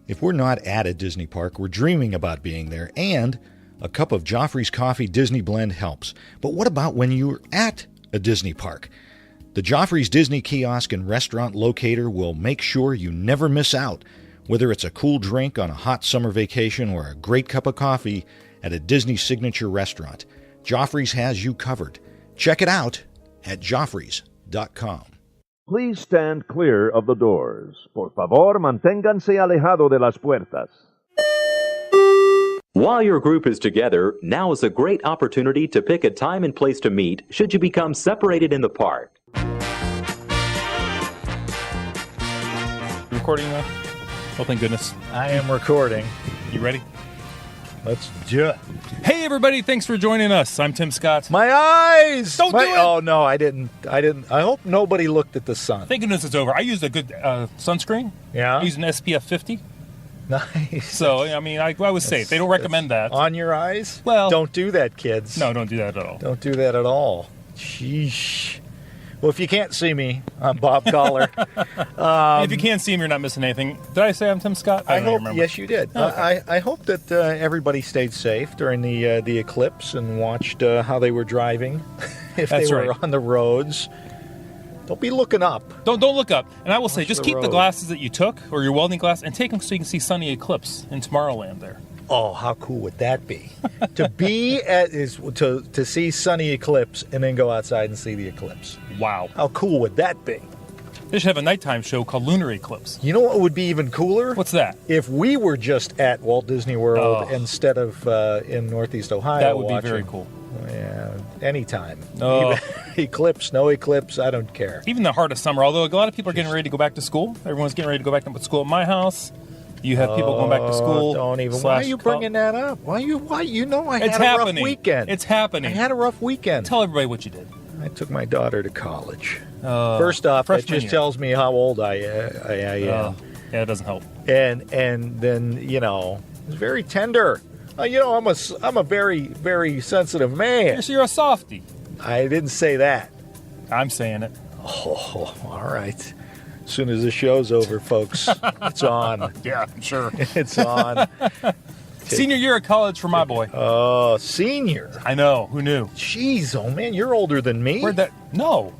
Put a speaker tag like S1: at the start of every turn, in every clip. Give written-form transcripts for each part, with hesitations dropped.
S1: If we're not at a Disney park, we're dreaming about being there, and a cup of Joffrey's Coffee Disney Blend helps. But what about when you're at a Disney park? The Joffrey's Disney Kiosk and Restaurant Locator will make sure you never miss out. Whether it's a cool drink on a hot summer vacation or a great cup of coffee at a Disney signature restaurant, Joffrey's has you covered. Check it out at Joffreys.com.
S2: Please stand clear of the doors. Por favor, manténganse alejado de las puertas.
S3: While your group is together, now is a great opportunity to pick a time and place to meet should you become separated in the park.
S4: Recording now? Oh, thank goodness.
S1: I am recording.
S4: You ready?
S1: Let's do it.
S4: Hey, everybody. Thanks for joining us. I'm Tim Scott.
S1: My eyes!
S4: Don't do it!
S1: Oh, no, I didn't. I hope nobody looked at the sun.
S4: Thank goodness it's over. I used a good sunscreen.
S1: Yeah?
S4: I used an SPF 50.
S1: Nice.
S4: So, I mean, I was safe. They don't recommend that.
S1: On your eyes?
S4: Well.
S1: Don't do that, kids.
S4: No, don't do that at all.
S1: Don't do that at all. Sheesh. Well, if you can't see me, I'm Bob Collar.
S4: If you can't see him, you're not missing anything. Did I say I'm Tim Scott? I don't
S1: hope.
S4: remember.
S1: Yes, you did.
S4: Okay.
S1: I hope that everybody stayed safe during the eclipse and watched how they were driving. If
S4: That's
S1: they were
S4: right.
S1: on the roads, don't be looking up.
S4: Don't look up. And I will say, just
S1: the
S4: keep the
S1: road.
S4: glasses that you took, or your welding glass, and take them so you can see sunny eclipse in Tomorrowland there.
S1: Oh, how cool would that be? to see sunny eclipse and then go outside and see the eclipse.
S4: Wow.
S1: How cool would that be?
S4: They should have a nighttime show called Lunar Eclipse.
S1: You know what would be even cooler?
S4: What's that?
S1: If we were just at Walt Disney World
S4: Oh.
S1: instead of in Northeast Ohio.
S4: That would be
S1: watching.
S4: very cool.
S1: Yeah, anytime.
S4: Oh.
S1: Even eclipse, no eclipse, I don't care.
S4: Even the heart of summer, although a lot of people are getting ready to go back to school. Everyone's getting ready to go back to school at my house. You have people going back to school.
S1: Don't even. Why are you bringing that up? Why? You know I had a rough weekend.
S4: It's happening.
S1: I had a rough weekend.
S4: Tell everybody what you did.
S1: I took my daughter to college. First off, that
S4: freshman
S1: just
S4: year.
S1: tells me how old I am.
S4: Yeah, it doesn't help.
S1: And then it's very tender. I'm a very, very sensitive man.
S4: So you're a softie.
S1: I didn't say that.
S4: I'm saying it.
S1: Oh, all right. As soon as the show's over, folks, it's on.
S4: Yeah, I'm sure.
S1: It's on.
S4: Senior year of college for my boy.
S1: Oh, senior.
S4: I know. Who knew?
S1: Jeez, oh man, you're older than me.
S4: Where'd that? No.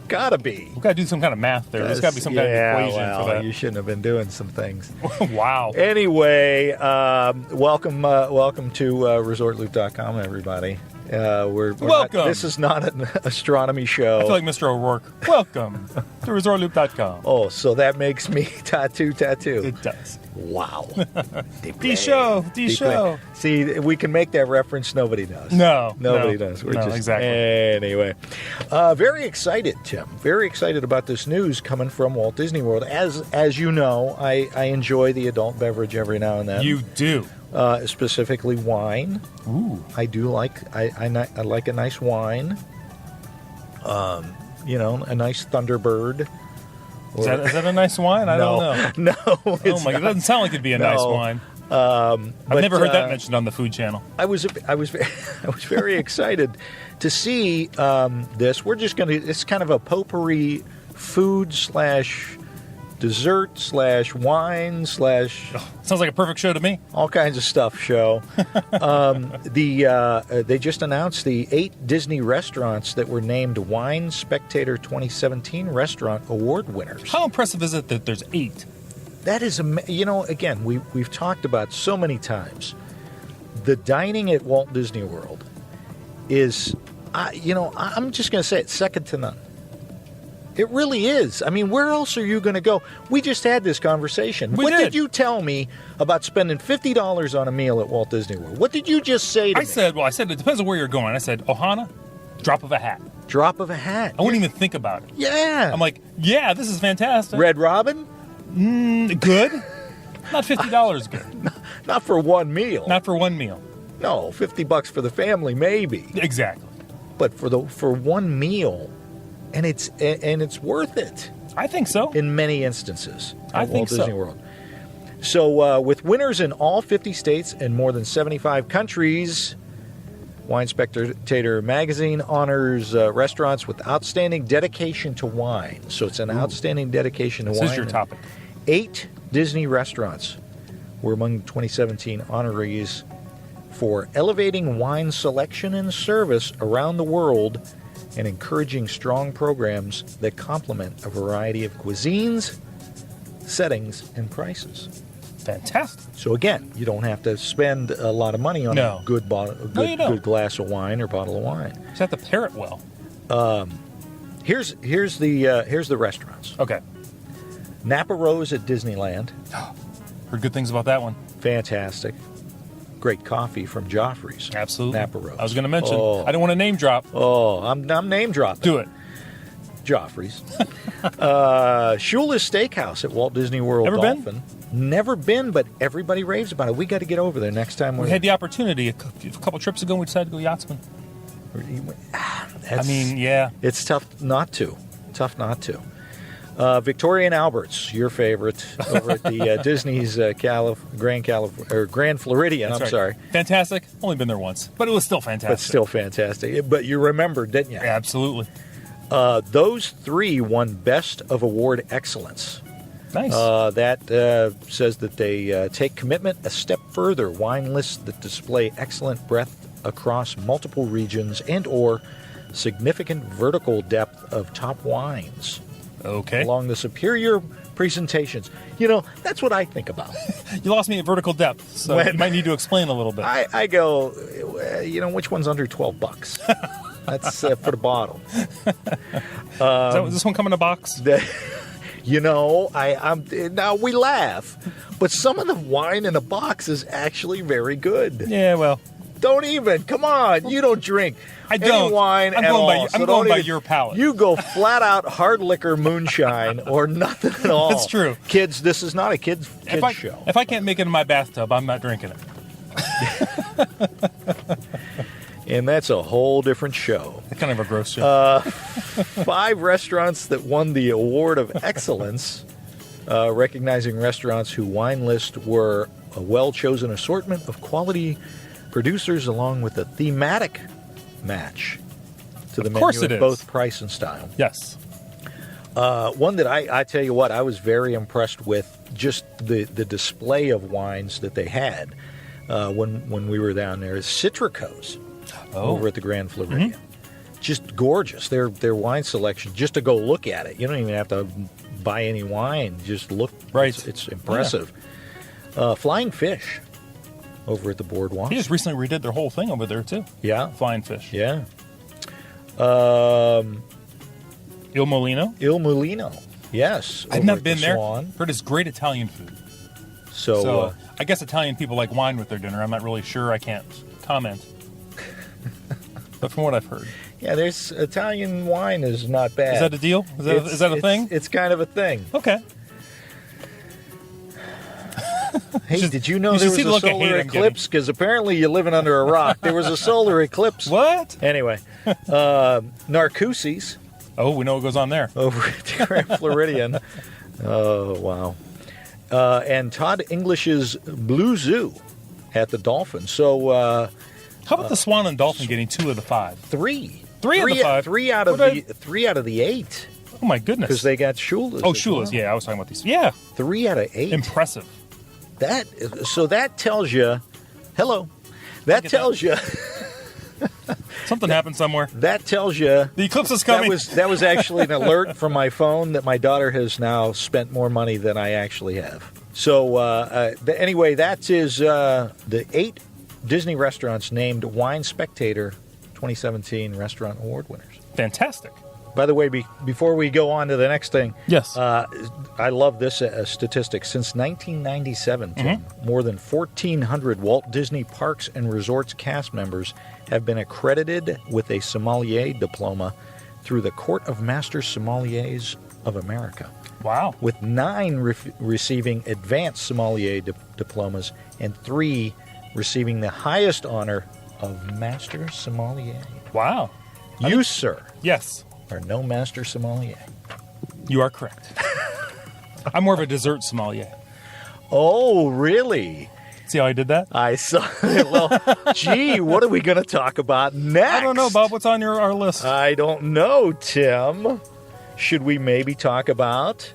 S1: Gotta be.
S4: We've got to do some kind of math there. There's got to be some kind of equation for that.
S1: You shouldn't have been doing some things.
S4: Wow.
S1: Anyway, welcome to ResortLoop.com, everybody.
S4: Welcome.
S1: This is not an astronomy show.
S4: I feel like Mr. O'Rourke. Welcome to ResortLoop.com.
S1: Oh, so that makes me tattoo.
S4: It does.
S1: Wow.
S4: D-show.
S1: See, we can make that reference. Nobody does. Nobody does. We're just
S4: exactly.
S1: Anyway. Very excited, Tim. Very excited about this news coming from Walt Disney World. As you know, I enjoy the adult beverage every now and then.
S4: You do.
S1: Specifically wine.
S4: Ooh.
S1: I do like I like a nice wine. A nice Thunderbird.
S4: Is that a nice wine? I don't know.
S1: No, it's
S4: Oh my God, it doesn't sound like it'd be a nice wine. I've never heard that mentioned on the Food Channel.
S1: I was very excited to see this. We're just it's kind of a potpourri food / dessert / wine /
S4: Sounds like a perfect show to me.
S1: all kinds of stuff show. They just announced the 8 Disney restaurants that were named Wine Spectator 2017 Restaurant Award winners.
S4: How impressive is it that there's 8?
S1: That is, again, we've talked about so many times. The dining at Walt Disney World is, I'm just going to say it, second to none. It really is. I mean, where else are you going to go? We just had this conversation. What did you tell me about spending $50 on a meal at Walt Disney World? What did you just say to me?
S4: I said it depends on where you're going. I said, Ohana, drop of a hat.
S1: Drop of a hat.
S4: I wouldn't even think about it.
S1: Yeah.
S4: I'm like, yeah, this is fantastic.
S1: Red Robin?
S4: Good. Not $50 good.
S1: Not for one meal.
S4: Not for one meal.
S1: No, $50 for the family, maybe.
S4: Exactly.
S1: But for one meal, and it's worth it.
S4: I think so.
S1: In many instances.
S4: I think
S1: Walt Disney World. So with winners in all 50 states and more than 75 countries, Wine Spectator magazine honors restaurants with outstanding dedication to wine. So it's an outstanding dedication to wine.
S4: This is your topic.
S1: 8 Disney restaurants were among 2017 honorees for elevating wine selection and service around the world and encouraging strong programs that complement a variety of cuisines, settings, and prices.
S4: Fantastic.
S1: So again, you don't have to spend a lot of money on
S4: No.
S1: a good good glass of wine or bottle of wine.
S4: You just have to pair it well.
S1: Here's the restaurants.
S4: Okay.
S1: Napa Rose at Disneyland,
S4: Heard good things about that one.
S1: fantastic. Great coffee from Joffrey's.
S4: Absolutely.
S1: Napa Rose.
S4: I was going to mention.
S1: Oh.
S4: I didn't want to name drop.
S1: Oh, I'm name dropping.
S4: Do it.
S1: Joffrey's. Shula's Steakhouse at Walt Disney World.
S4: Ever been?
S1: Dolphin. Never been, but everybody raves about it. We got to get over there next time.
S4: We had the opportunity a couple trips ago. We decided to go yachtsman. I mean, yeah.
S1: It's tough not to. Victoria and Albert's, your favorite, over at the Disney's Grand Floridian.
S4: That's
S1: I'm
S4: right.
S1: sorry,
S4: Fantastic. Only been there once, but it was still fantastic.
S1: but still fantastic. But you remembered, didn't you?
S4: Absolutely.
S1: Those three won Best of Award Excellence.
S4: Nice.
S1: That says that they take commitment a step further. Wine lists that display excellent breadth across multiple regions and/or significant vertical depth of top wines.
S4: Okay.
S1: Along the superior presentations. You know, that's what I think about.
S4: You lost me at vertical depth, so you might need to explain a little bit.
S1: I go, which one's under $12? That's for the bottle.
S4: Is this one come in a box?
S1: I'm now we laugh, but some of the wine in a box is actually very good.
S4: Yeah, well.
S1: Don't even. Come on. You don't drink
S4: I don't.
S1: any wine
S4: I'm
S1: at
S4: going
S1: all.
S4: by,
S1: so
S4: I'm
S1: don't
S4: going by
S1: even-
S4: your palate.
S1: You go flat out hard liquor moonshine or nothing at all.
S4: That's true.
S1: Kids, this is not a kids show.
S4: If I can't make it in my bathtub, I'm not drinking it.
S1: And that's a whole different show.
S4: It's kind of a gross show.
S1: 5 restaurants that won the Award of Excellence, recognizing restaurants whose wine list were a well-chosen assortment of quality producers along with a thematic match to the
S4: Of course
S1: menu
S4: it
S1: of
S4: is.
S1: both price and style.
S4: Yes.
S1: One that I tell you what, I was very impressed with just the display of wines that they had when we were down there is Citrico's over at the Grand Floridian.
S4: Mm-hmm.
S1: Just gorgeous. Their wine selection, just to go look at it. You don't even have to buy any wine. Just look.
S4: Right.
S1: It's impressive. Flying Fish over at the Boardwalk.
S4: He just recently redid their whole thing over there, too.
S1: Yeah.
S4: Flying Fish.
S1: Yeah.
S4: Il Molino.
S1: Il Mulino. Yes.
S4: I've
S1: over
S4: never
S1: at
S4: been
S1: the
S4: there.
S1: Swan.
S4: Heard it's great Italian food.
S1: So,
S4: So I guess Italian people like wine with their dinner. I'm not really sure. I can't comment. But from what I've heard.
S1: yeah, there's Italian wine is not bad.
S4: Is that a deal? Is that a thing?
S1: It's kind of a thing.
S4: Okay.
S1: Hey,
S4: should-
S1: did you know
S4: you
S1: there
S4: should see
S1: was
S4: the
S1: a
S4: look of hate
S1: solar
S4: I'm getting.
S1: eclipse? Because apparently you're living under a rock. There was a solar eclipse.
S4: What?
S1: Anyway, Narcoossee's
S4: Oh, we know what goes on there.
S1: over at the Grand Floridian. Oh, wow. And Todd English's Blue Zoo at the Dolphin. So
S4: How about the Swan and Dolphin getting 2 of the 5?
S1: 3.
S4: Three out of the 5?
S1: Three out of
S4: What
S1: three out of the 8.
S4: Oh, my goodness.
S1: Because they got Shula's.
S4: Oh,
S1: as
S4: Shula's.
S1: well.
S4: Yeah, I was talking about these. Yeah.
S1: 3 out of 8.
S4: Impressive.
S1: That tells you. Hello. That
S4: at
S1: tells you.
S4: Something happened somewhere.
S1: That tells you.
S4: The eclipse is coming.
S1: That was actually an alert from my phone that my daughter has now spent more money than I actually have. So anyway, that is the 8 Disney restaurants named Wine Spectator 2017 Restaurant Award winners.
S4: Fantastic.
S1: By the way, before we go on to the next thing,
S4: Yes.
S1: I love this statistic. Since 1997, Tim, more than 1,400 Walt Disney Parks and Resorts cast members have been accredited with a sommelier diploma through the Court of Master Sommeliers of America,
S4: Wow.
S1: with 9 receiving advanced sommelier diplomas and 3 receiving the highest honor of Master Sommelier.
S4: Wow.
S1: You, sir,
S4: Yes.
S1: are no Master Sommelier.
S4: You are correct. I'm more of a dessert sommelier.
S1: Oh, really?
S4: See how I did that?
S1: I saw. Well, gee, what are we going to talk about next?
S4: I don't know, Bob. What's on our list?
S1: I don't know, Tim. Should we maybe talk about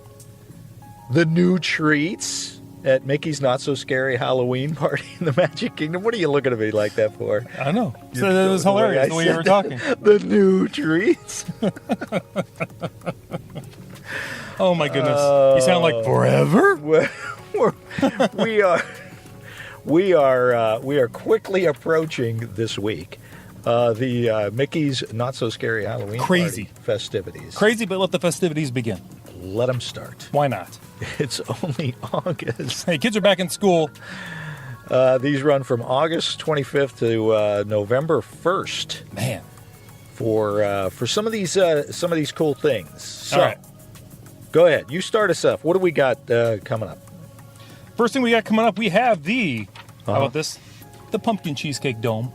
S1: the new treats at Mickey's Not So Scary Halloween Party in the Magic Kingdom. What are you looking at me like that for?
S4: I know. So it was hilarious the way you were talking.
S1: The new treats.
S4: Oh my goodness! You sound like forever.
S1: We are quickly approaching this week the Mickey's Not So Scary Halloween
S4: Crazy
S1: Party festivities.
S4: Crazy, but let the festivities begin.
S1: Let them start.
S4: Why not?
S1: It's only August.
S4: Hey, kids are back in school.
S1: These run from August 25th to November 1st.
S4: Man,
S1: for some of these cool things. So,
S4: all right.
S1: Go ahead. You start us off. What do we got coming up?
S4: First thing we got coming up, we have how about this? The Pumpkin Cheesecake Dome.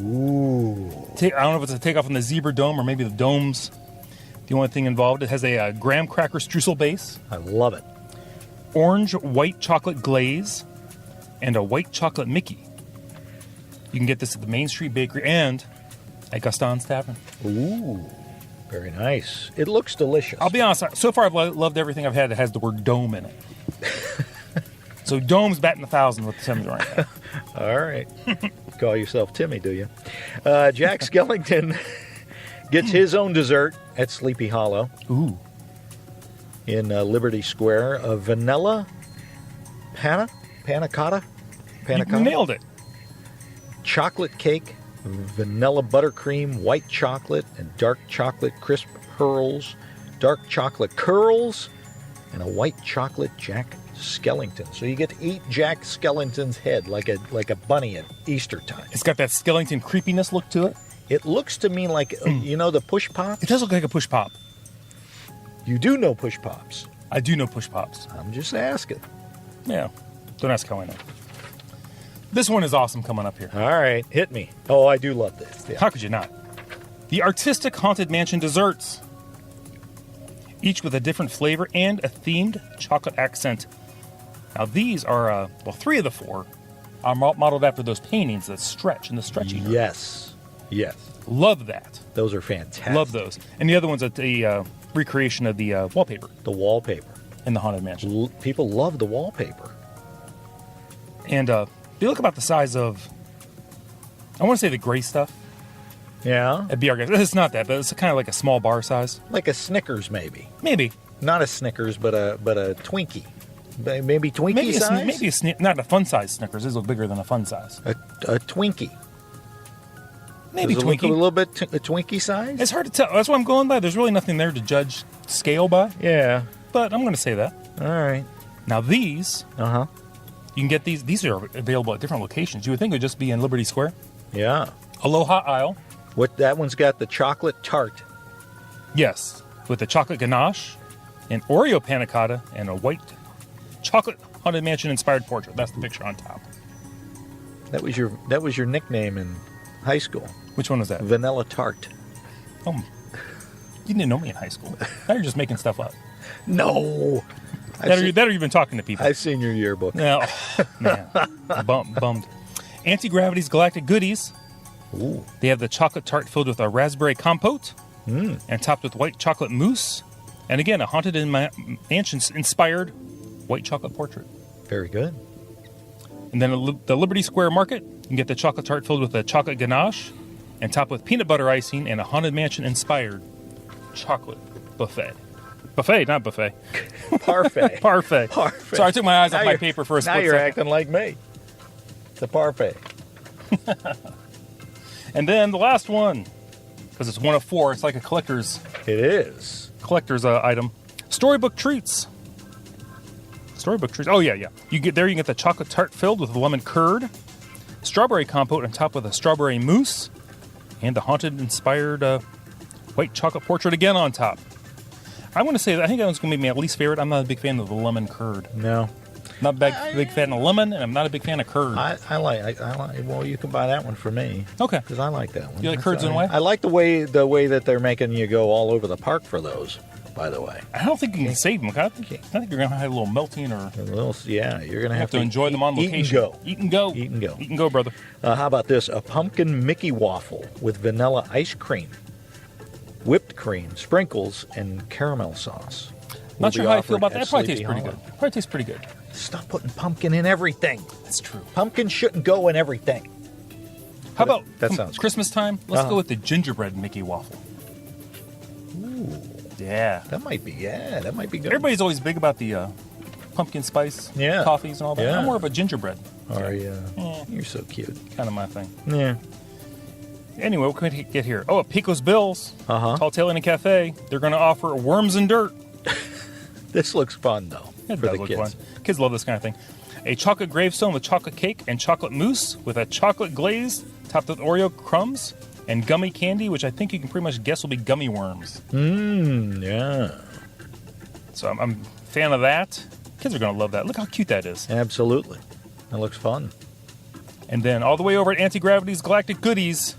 S1: Ooh.
S4: I don't know if it's a takeoff on the Zebra Dome or maybe the dome's the only thing involved. It has a graham cracker streusel base.
S1: I love it.
S4: Orange white chocolate glaze, and a white chocolate Mickey. You can get this at the Main Street Bakery and at Gaston's Tavern.
S1: Ooh. Very nice. It looks delicious.
S4: I'll be honest, so far I've loved everything I've had that has the word dome in it. So dome's batting 1,000 with the Sims right now.
S1: All right. Call yourself Timmy, do you? Jack Skellington gets his own dessert at Sleepy Hollow.
S4: Ooh.
S1: In Liberty Square. A vanilla panna cotta?
S4: You nailed it.
S1: Chocolate cake, vanilla buttercream, white chocolate, and dark chocolate crisp pearls, dark chocolate curls, and a white chocolate Jack Skellington. So you get to eat Jack Skellington's head like a bunny at Easter time.
S4: It's got that Skellington creepiness look to it.
S1: It looks to me like, the push pop?
S4: It does look like a push pop.
S1: You do know push pops.
S4: I do know push pops.
S1: I'm just asking.
S4: Yeah. Don't ask how I know. This one is awesome coming up here.
S1: All right, hit me. Oh, I do love this. Yeah.
S4: How could you not? The Artistic Haunted Mansion desserts. Each with a different flavor and a themed chocolate accent. Now these are, three of the four are modeled after those paintings that stretch in the stretchy.
S1: Yes.
S4: Love that.
S1: Those are fantastic.
S4: Love those. And the other one's a recreation of the wallpaper.
S1: The wallpaper.
S4: In the Haunted Mansion.
S1: People love the wallpaper.
S4: And they look about the size of, I want to say the gray stuff.
S1: Yeah.
S4: At BR. It's not that, but it's kind of like a small bar size.
S1: Like a Snickers, maybe.
S4: Maybe.
S1: Not a Snickers, but a Twinkie. Maybe Twinkie size?
S4: Maybe not a fun size Snickers. These look bigger than a fun size.
S1: A Twinkie.
S4: Maybe
S1: Does it
S4: Twinkie.
S1: Look a little bit a Twinkie size?
S4: It's hard to tell. That's what I'm going by. There's really nothing there to judge scale by.
S1: Yeah.
S4: But I'm going to say that.
S1: All right.
S4: Now these,
S1: you
S4: can get these. These are available at different locations. You would think it would just be in Liberty Square.
S1: Yeah.
S4: Aloha Isle.
S1: That one's got the chocolate tart.
S4: Yes, with the chocolate ganache, an Oreo panna cotta, and a white chocolate Haunted Mansion inspired portrait. That's the picture on top.
S1: That was your nickname in high school.
S4: Which one was that?
S1: Vanilla tart.
S4: Oh, you didn't know me in high school. Now you're just making stuff up.
S1: No.
S4: That or you've been talking to people.
S1: I've seen your yearbook.
S4: No, man, bummed. Anti-Gravity's Galactic Goodies.
S1: Ooh.
S4: They have the chocolate tart filled with a raspberry compote and topped with white chocolate mousse. And again, a Haunted Mansion-inspired white chocolate portrait.
S1: Very good.
S4: And then at the Liberty Square Market, you can get the chocolate tart filled with a chocolate ganache and topped with peanut butter icing and a Haunted Mansion-inspired chocolate buffet. Buffet, not buffet.
S1: Parfait.
S4: Parfait.
S1: Parfait.
S4: Sorry, I took my eyes off my paper for a split
S1: second. Now you're
S4: second.
S1: acting like me. It's a parfait.
S4: And then the last one, because it's one of four, it's like a collector's.
S1: It is.
S4: Collector's item. Storybook Treats. Storybook Treats. Oh, yeah. You can get the chocolate tart filled with lemon curd, strawberry compote on top with a strawberry mousse, and the Haunted-inspired white chocolate portrait again on top. I'm going to say that I think that one's going to be my least favorite. I'm not a big fan of the lemon curd.
S1: No.
S4: Not a big fan of lemon, and I'm not a big fan of curd.
S1: I like. Well, you can buy that one for me.
S4: Okay.
S1: Because I like that one.
S4: You like curds in a way?
S1: I like the way that they're making you go all over the park for those. By the way,
S4: I don't think you can save them. I think you're going to have a little melting or.
S1: You're going to have
S4: to enjoy them on location.
S1: Eat and go.
S4: Eat and go, brother.
S1: How about this? A pumpkin Mickey waffle with vanilla ice cream, whipped cream, sprinkles, and caramel sauce.
S4: Not sure how I feel about that. It probably tastes pretty good.
S1: Stop putting pumpkin in everything.
S4: That's true.
S1: Pumpkin shouldn't go in everything.
S4: How about
S1: that sounds
S4: Christmas time? Let's
S1: Uh-huh.
S4: go with the gingerbread Mickey waffle.
S1: Ooh,
S4: Yeah.
S1: that might be good.
S4: Everybody's always big about the pumpkin spice coffees and all that.
S1: Yeah.
S4: I'm more of a gingerbread.
S1: Are you? You're so cute.
S4: Kind of my thing.
S1: Yeah.
S4: Anyway, what can we get here? Oh, at Pico's Bills,
S1: Uh-huh.
S4: Tall Tale Inn and Cafe, they're going to offer worms and dirt.
S1: This looks fun, though,
S4: It
S1: for
S4: does
S1: the
S4: look
S1: kids.
S4: fun. Kids love this kind of thing. A chocolate gravestone with chocolate cake and chocolate mousse with a chocolate glaze topped with Oreo crumbs and gummy candy, which I think you can pretty much guess will be gummy worms.
S1: Yeah.
S4: So I'm a fan of that. Kids are going to love that. Look how cute that is.
S1: Absolutely. That looks fun.
S4: And then all the way over at Anti-Gravity's Galactic Goodies,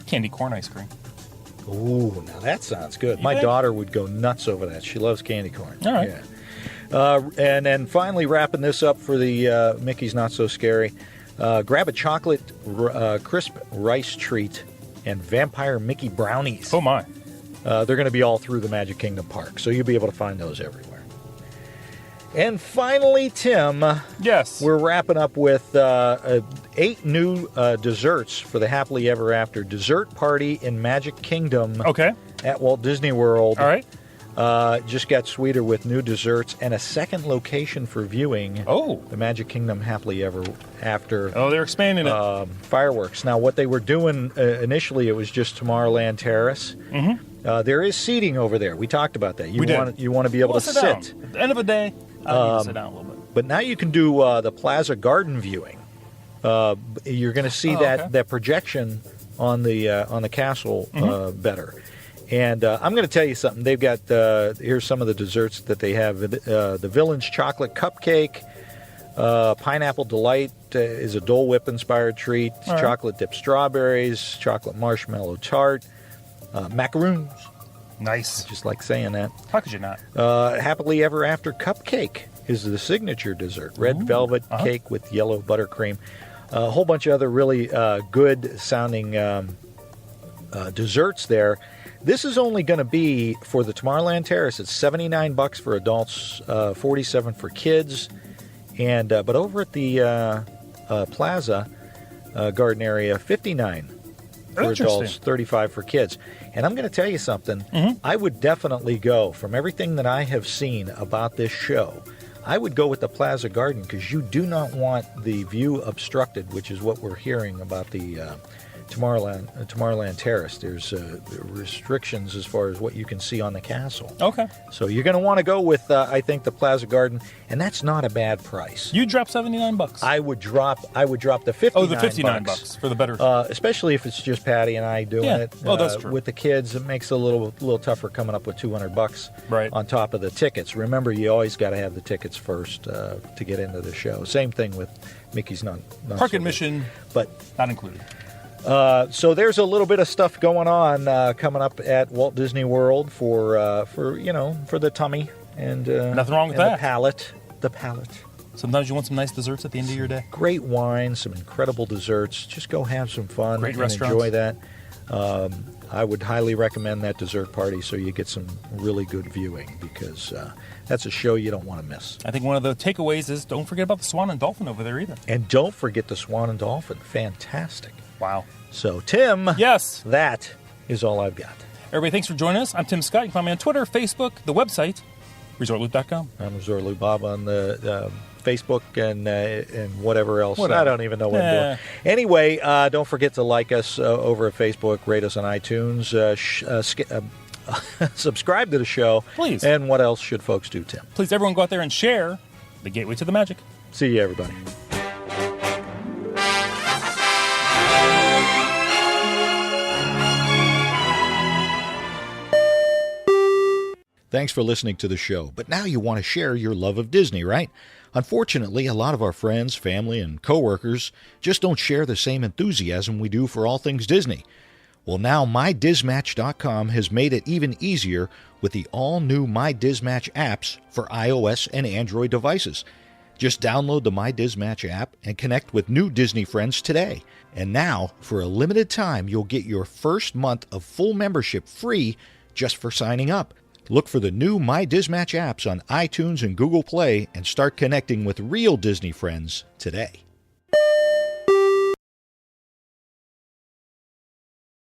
S4: candy corn ice cream.
S1: Ooh, now that sounds good.
S4: You
S1: My
S4: think?
S1: daughter would go nuts over that. She loves candy corn.
S4: All right.
S1: Yeah. And then finally wrapping this up for the Mickey's Not So Scary, grab a chocolate crisp rice treat and Vampire Mickey brownies.
S4: Oh, my.
S1: They're going to be all through the Magic Kingdom Park, so you'll be able to find those everywhere. And finally, Tim,
S4: Yes.
S1: we're wrapping up with 8 new desserts for the Happily Ever After dessert party in Magic Kingdom
S4: Okay.
S1: at Walt Disney World.
S4: All right.
S1: Just got sweeter with new desserts and a second location for viewing
S4: Oh.
S1: the Magic Kingdom Happily Ever After
S4: Oh, they're expanding it.
S1: fireworks. Now, what they were doing initially, it was just Tomorrowland Terrace.
S4: Mm-hmm.
S1: There is seating over there. We talked about that. You
S4: We did.
S1: want to be able
S4: We'll
S1: to
S4: sit down.
S1: sit.
S4: At the end of the day, I need to sit down a little bit.
S1: But now you can do the Plaza Garden viewing. You're going to see that projection on the castle better. And I'm going to tell you something. They've got here's some of the desserts that they have. The Villain's Chocolate Cupcake, Pineapple Delight is a Dole Whip inspired treat.
S4: right.
S1: Chocolate dipped strawberries, chocolate marshmallow tart, macaroons.
S4: Nice.
S1: Just like saying that.
S4: How could you not?
S1: Happily Ever After Cupcake is the signature dessert. Red velvet cake with yellow buttercream. A whole bunch of other really good sounding desserts there. This is only going to be for the Tomorrowland Terrace. It's $79 for adults, $47 for kids, and but over at the Plaza Garden area, $59 for adults, $35 for kids. And I'm going to tell you something. I would definitely go, from everything that I have seen about this show, I would go with the Plaza Garden because you do not want the view obstructed, which is what we're hearing about the Tomorrowland Terrace. There's restrictions as far as what you can see on the castle.
S4: Okay.
S1: So you're going to want to go with, I think, the Plaza Garden, and that's not a bad price.
S4: You dropped $79.
S1: I would drop the $59.
S4: Oh, the $59 for the better.
S1: Especially if it's just Patty and I doing it.
S4: Oh, that's true.
S1: With the kids, it makes it a little tougher coming up with $200
S4: Right.
S1: on top of the tickets. Remember, you always got to have the tickets first to get into the show. Same thing with Mickey's Not
S4: Park
S1: So
S4: admission,
S1: Good.
S4: not included.
S1: So there's a little bit of stuff going on coming up at Walt Disney World for the tummy and
S4: Nothing wrong with
S1: and
S4: that.
S1: The palate.
S4: Sometimes you want some nice desserts at the end of your day.
S1: Great wine, some incredible desserts. Just go have some fun
S4: Great
S1: and
S4: restaurants.
S1: enjoy that. I would highly recommend that dessert party so you get some really good viewing because that's a show you don't want to miss.
S4: I think one of the takeaways is don't forget about the Swan and Dolphin over there either.
S1: And don't forget the Swan and Dolphin. Fantastic.
S4: Wow.
S1: So, Tim,
S4: Yes.
S1: that is all I've got.
S4: Everybody, thanks for joining us. I'm Tim Scott. You can find me on Twitter, Facebook, the website, ResortLoop.com.
S1: I'm ResortLoop Bob on the Facebook and whatever else.
S4: Whatever.
S1: I don't even know what I'm doing. Anyway, don't forget to like us over at Facebook, rate us on iTunes, subscribe to the show.
S4: Please.
S1: And what else should folks do, Tim?
S4: Please, everyone, go out there and share the gateway to the magic.
S1: See you, everybody. Thanks for listening to the show. But now you want to share your love of Disney, right? Unfortunately, a lot of our friends, family, and coworkers just don't share the same enthusiasm we do for all things Disney. Well, now MyDizMatch.com has made it even easier with the all-new MyDizMatch apps for iOS and Android devices. Just download the MyDizMatch app and connect with new Disney friends today. And now, for a limited time, you'll get your first month of full membership free just for signing up. Look for the new My Dismatch apps on iTunes and Google Play and start connecting with real Disney friends today.